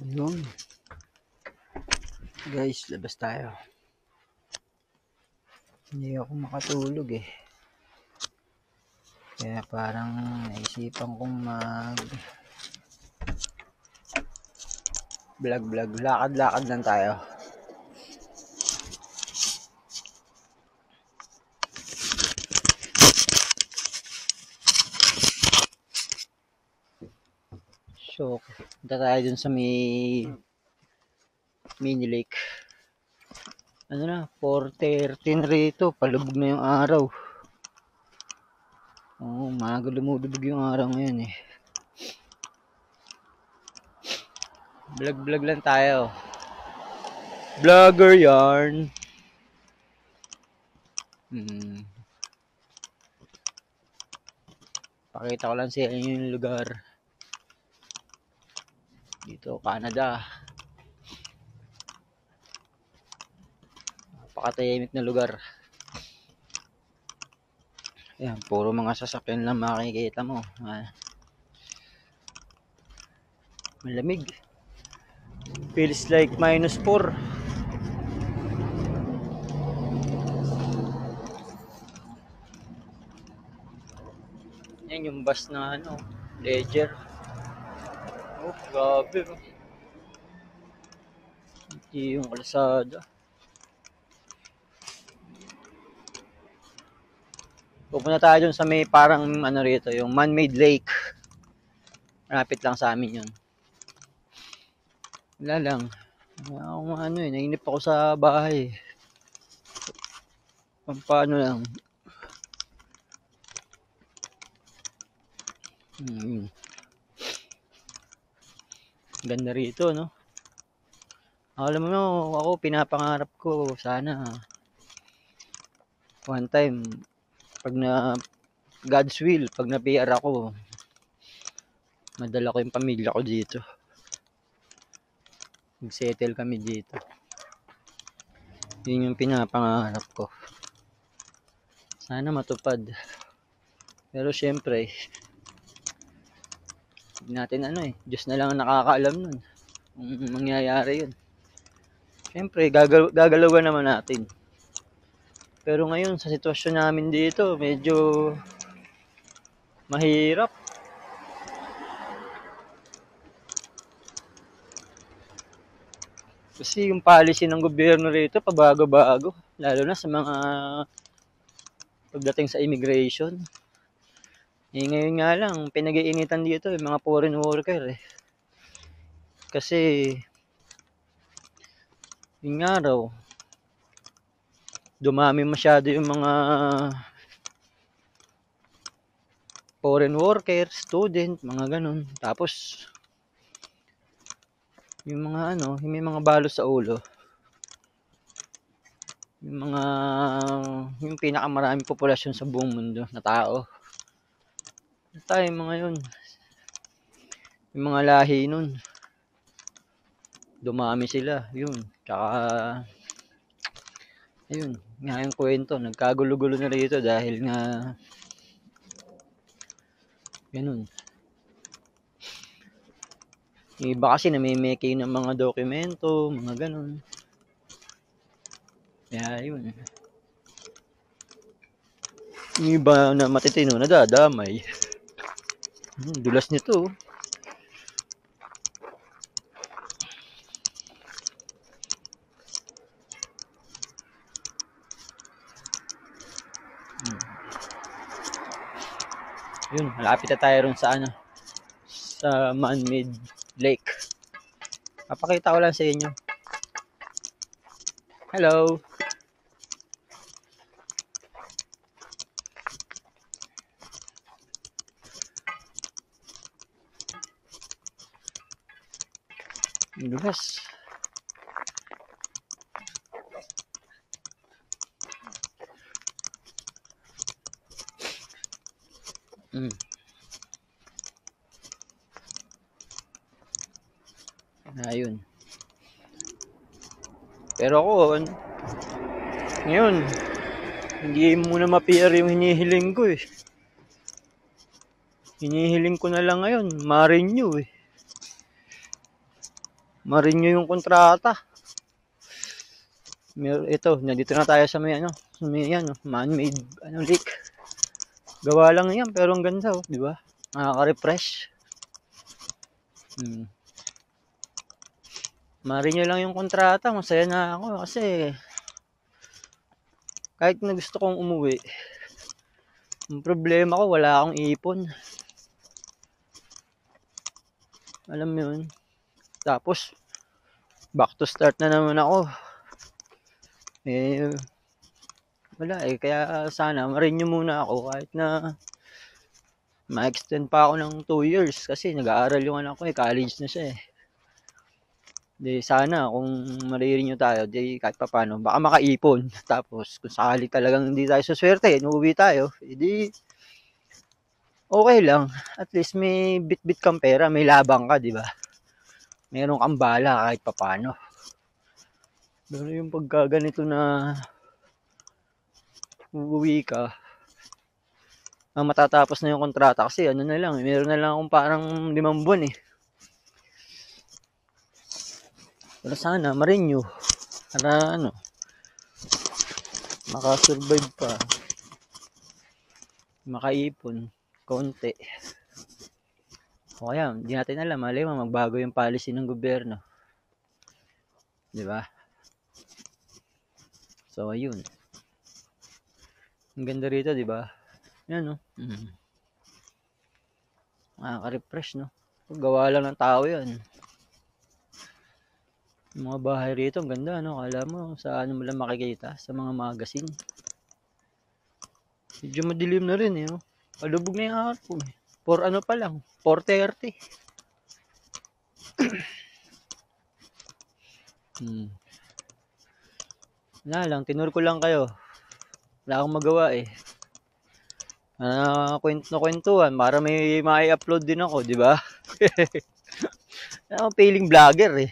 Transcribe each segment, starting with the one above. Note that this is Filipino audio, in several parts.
Yun. Guys, labas tayo. Hindi ako makatulog eh. Kaya parang naisipan kong mag vlog. Lakad-lakad lang tayo. So, punta tayo dun sa may mini lake. Ano na, 4:13 rito. Palubog na yung araw. Oo, maaga lumulubog yung araw ngayon eh. Vlog lang tayo. Vlogger yarn. Pakita ko lang sa inyo yung lugar. Dito, Canada. Napakatahimik na lugar. Ayan, puro mga sasakyan lang makikita mo. Malamig. Feels like -4. Yan yung bus na ano, Ledger. Oh, grabe. Hindi yung kalsada. Pupunta tayo dun sa may parang ano rito, yung man-made lake. Malapit lang sa amin yun. Wala lang. Nainip ako sa bahay. Paano lang. Ganda rito, no? Alam mo, ako pinapangarap ko sana one time pag na God's will, pag na PR ako, madala ko yung pamilya ko dito. Mag-settle kami dito. Yun yung pinapangarap ko. Sana matupad. Pero syempre, hindi natin Diyos na lang ang nakakaalam nun. Kung mangyayari yun. Syempre, gagalawan naman natin. Pero ngayon, sa sitwasyon namin dito, medyo mahirap. Kasi yung policy ng gobyerno rito, pabago-bago. Lalo na sa mga pagdating sa immigration. Ngayon nga lang, pinag-iinitan dito yung mga foreign worker eh. Kasi, yung nga raw, dumami masyado yung mga foreign worker, student, mga ganun. Tapos, yung mga yung may mga balos sa ulo. Yung pinakamaraming populasyon sa buong mundo na tao. Tayo mga yun. Yung mga lahi nun. Dumami sila, yun. Tsaka, ayun, nga yung kwento, nagkagulo-gulo na rito dahil nga, ganun. Yung iba kasi namimeke ng mga dokumento, mga ganun. Kaya yun. Yung iba na matitino, nadadamay. Dulas nito. Yun, malapit na tayo ron sa sa man-made lake. Papakita ko lang sa inyo. Hello. Lugas. Mm. Ayun. Pero ako, ngayon, hindi muna ma-PR yung hinihiling ko eh. Hinihiling ko na lang ngayon, ma-renew eh. Ma-renew yung kontrata. Ito, nandito na tayo sa may man-made lake. Gawa lang yan, pero ang ganda di ba? Nakaka-refresh. Ma-renew lang yung kontrata, masaya na ako kasi kahit na gusto kong umuwi, ang problema ko, wala akong ipon. Alam mo yun? Tapos, back to start na naman ako. Wala kaya sana ma-renew muna ako kahit na ma-extend pa ako ng 2 years kasi nag-aaral yung anak ko college na siya Di sana kung ma-renew tayo, di kahit pa paano, baka makaipon. Tapos kung sakali talagang hindi tayo suswerte, uuwi tayo, edi okay lang. At least may bit-bit kang pera, may labang ka, di ba? Meron kang bala kahit pa paano. Pero yung pagka ganito na uuwi ka, matatapos na yung kontrata kasi ano na lang, meron na lang akong parang 5 buwan Pero sana ma-renew para makasurvive pa, makaipon konti. O kaya, hindi natin alam, malay mo magbago yung policy ng gobyerno. Di ba? So, ayun. Ang ganda rito, di ba? Yan, Nakaka-refresh, Gawa lang ng tao yan. Yung mga bahay rito, ang ganda, Kala mo, sa mo lang makikita? Sa mga magazine. Medyo madilim na rin, Palubog na yung araw, For pa lang, 4:30. Wala lang, tinur ko lang kayo. Wala akong magawa kwentuhan para may ma-upload din ako, di ba? Ako feeling vlogger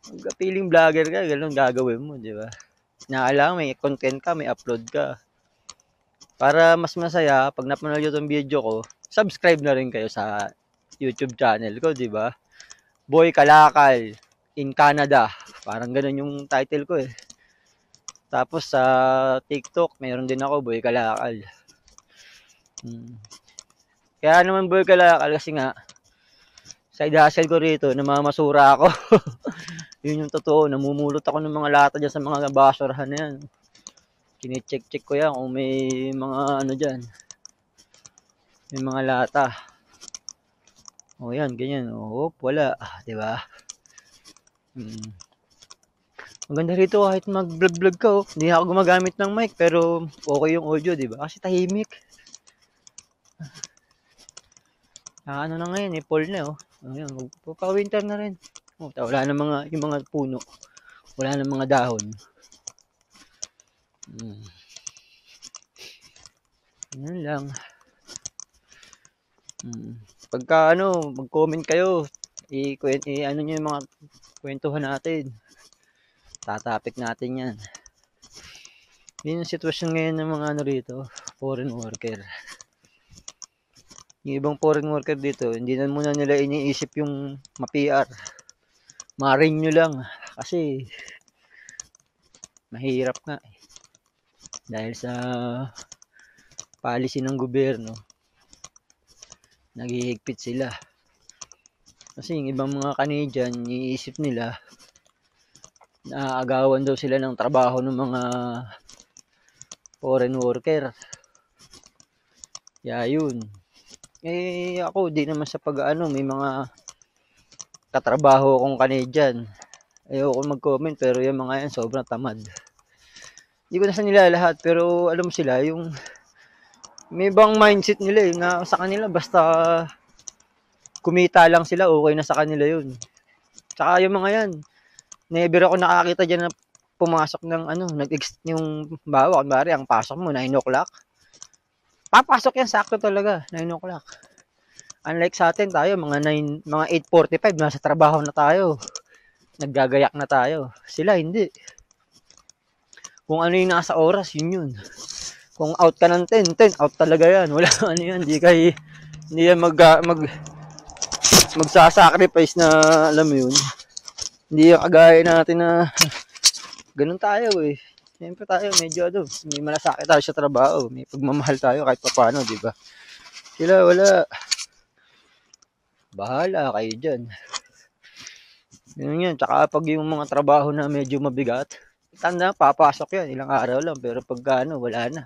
Pag feeling vlogger ka, ganun gagawin mo, di ba? Nakailangan may content ka, may upload ka. Para mas masaya, pag napanood nyo itong video ko, subscribe na rin kayo sa YouTube channel ko, di ba? Boy Kalakal in Canada. Parang ganun yung title ko Tapos sa TikTok, mayroon din ako, Boy Kalakal. Kaya naman Boy Kalakal kasi nga, side hustle ko rito, namamasura ako. Yun yung totoo, namumulot ako ng mga lata dyan sa mga basurahan na yan. Kine-check ko yan kung may mga dyan. May mga lata. O yan, ganyan. Wala. Diba? Maganda rito kahit mag-vlog ka Hindi ako gumagamit ng mic pero okay yung audio, diba? Kasi tahimik. Na ngayon fall na Ayan, magpa-winter na rin. Wala na yung mga puno. Wala na mga dahon. Yan lang. Pagka mag-comment kayo, nyo yung mga kwentuhan natin. Tatapik natin yan. Yun yung sitwasyon ngayon ng mga rito, foreign worker. Yung ibang foreign worker dito, hindi na muna nila iniisip yung ma-PR. Ma-renew lang. Kasi, mahirap nga Dahil sa policy ng gobyerno, naghihigpit sila. Kasi yung ibang mga Canadian, iniisip nila, naaagawan daw sila ng trabaho ng mga foreign worker. Kaya yun. Ako, di naman sa may mga katrabaho akong Canadian. Ayoko mag-comment, pero yung mga yan, sobrang tamad. Hindi ko na sa nila lahat, pero alam mo sila, yung may ibang mindset nila na sa kanila, basta kumita lang sila, okay na sa kanila yun. Tsaka yung mga yan, never ako nakakita dyan na pumasok ng yung bawa, kunwari, ang pasok mo, 9 o'clock. Papasok yan, sakto talaga, 9 o'clock. Unlike sa atin, tayo, mga 8:45, nasa trabaho na tayo. Naggagayak na tayo. Sila, hindi. Kung ano yung nasa oras, yun. Kung out ka ng 10, out talaga yan. Wala ano yan, hindi yan magsasacrifice na, alam mo yun. Hindi yung kagaya natin na ganun tayo eh. Siyempre tayo medyo may malasakit tayo sa trabaho, may pagmamahal tayo kahit paano, di ba? Sila wala. Bahala kayo dyan. Ganun yan. Tsaka pag yung mga trabaho na medyo mabigat, tanda, papasok yan, ilang araw lang, pero pagka wala na.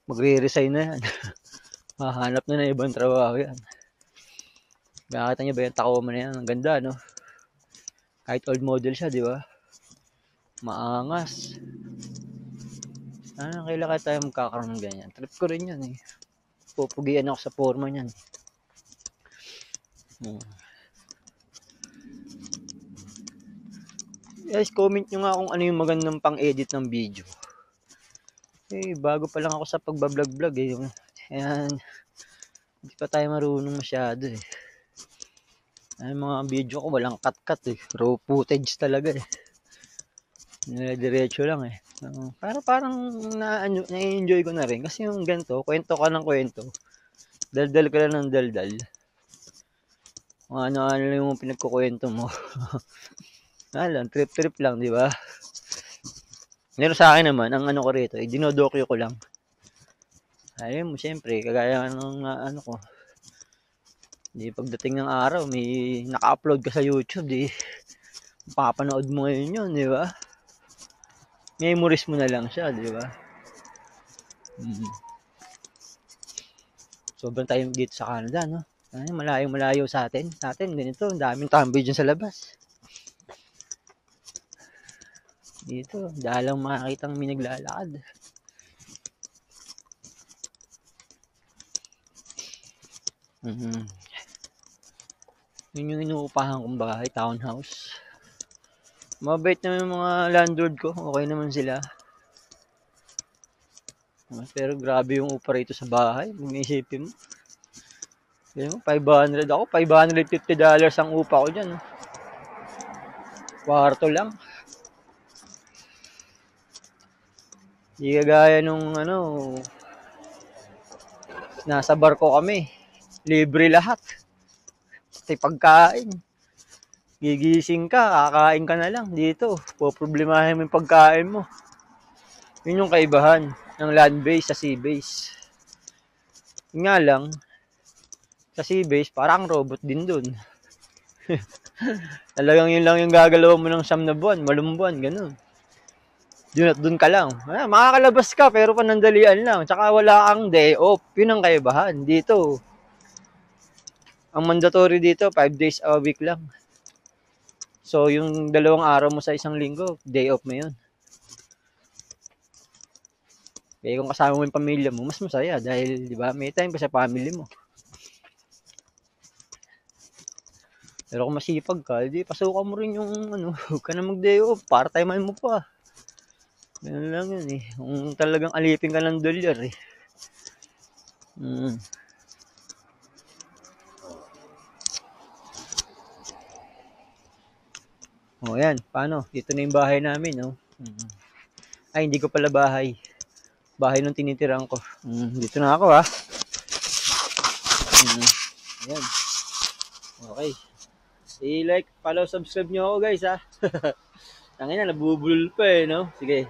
Magre-resign na yan. Hahanap na ng ibang trabaho yan. Nakakita niyo ba yung Tacoma na yan? Ang ganda, no? Kahit old model siya, di ba? Maangas. Kailan tayo magkakaroon ng ganyan? Trip ko rin yan eh. Pupugian ako sa forma niyan. Guys, comment nyo nga kung ano yung magandang pang-edit ng video. Bago pa lang ako sa pagbablog-vlog eh. Ayan, hindi pa tayo marunong masyado eh. Mga video ko walang cut-cut eh. Raw footage talaga eh. Diretso lang eh. Parang na-enjoy ko na rin. Kasi yung ganito, kwento ka ng kwento. Daldal ka lang ng daldal. Kung ano-ano yung pinagkukwento mo. Trip-trip lang, di ba? Pero sa akin naman, ang ko rito, dinodokyo ko lang. Ayun mo, siyempre, kagaya ng ko. Di pagdating ng araw, may naka-upload ka sa YouTube, di papanood mo ngayon yun, di ba? Memories mo na lang siya, di ba? Sobrang tayo dito sa Canada, no? Malayo sa atin. Sa atin, ganito, ang daming tambay dyan sa labas. Dito, dalang makakitang may naglalakad. Yun yung inuupahan kong bahay, townhouse. Mabait naman yung mga landlord ko, okay naman sila. Pero grabe yung upa rito sa bahay, kung isipin mo. Yun, 500 ako, $550 ang upa ko dyan. Kwarto lang. Di kagaya nung nasa barko kami. Libre lahat. Pati pagkain. Gigising ka, kakain ka na lang dito. Poproblemahin mo yung pagkain mo. Yun yung kaibahan ng land base sa sea base. Nga lang, sa sea base, parang robot din dun. Talagang yun lang yung gagalaw mo ng 9 na buwan, 8 buwan, ganun. Dun ka lang. Makakalabas ka pero panandalian lang. Tsaka wala kang day off. Yun ang kaibahan. Dito, ang mandatory dito, 5 days a week lang. So, yung 2 araw mo sa isang linggo, day off mo yun. Kung kasama mo yung pamilya mo, mas masaya. Dahil, di ba, may time pa sa family mo. Pero kung masipag ka, di pasukan mo rin yung huwag ka na mag-day off. Part-time mo pa. Ganun lang yun eh. Kung talagang alipin ka ng dolyar eh. Yan. Paano? Dito na yung bahay namin, no? Ay, hindi ko pala bahay. Bahay nung tinitirang ko. Dito na ako, ha? Ayan. Okay. I-like, follow, subscribe nyo ako, guys, ha? Tangina, nabubulol pa eh, no? Sige.